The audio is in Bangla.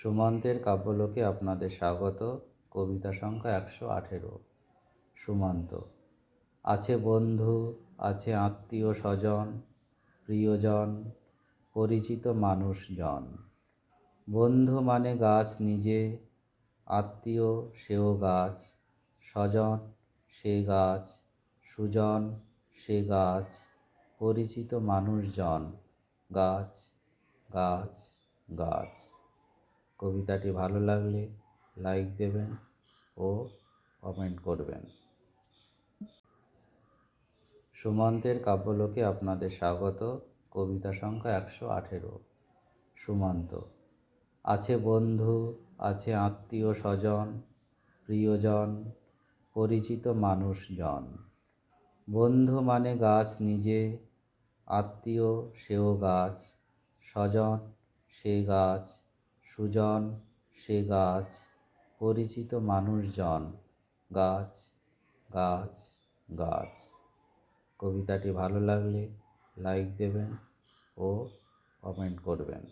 সুমন্তের কাব্যলোকে আপনাদের স্বাগত। কবিতা সংখ্যা 118। সুমন্ত। আছে বন্ধু, আছে আত্মীয় স্বজন, প্রিয়জন, পরিচিত মানুষজন। বন্ধু মানে গাছ নিজে, আত্মীয় সেও গাছ, স্বজন সে গাছ, সুজন সে গাছ, পরিচিত মানুষজন। গাছ গাছ গাছ। কবিতাটি ভালো লাগলে লাইক দেবেন ও কমেন্ট করবেন। সুমন্তের কাব্যলোকে আপনাদের স্বাগত। কবিতা সংখ্যা 118। সুমন্ত। আছে বন্ধু, আছে আত্মীয় স্বজন, প্রিয়জন, পরিচিত মানুষজন। বন্ধু মানে গাছ নিজে, আত্মীয় সেও গাছ, স্বজন সে গাছ, সুজন সে গাছ, পরিচিত মানুষজন। গাছ গাছ গাছ। কবিতাটি ভালো লাগলে লাইক দেবেন ও কমেন্ট করবেন।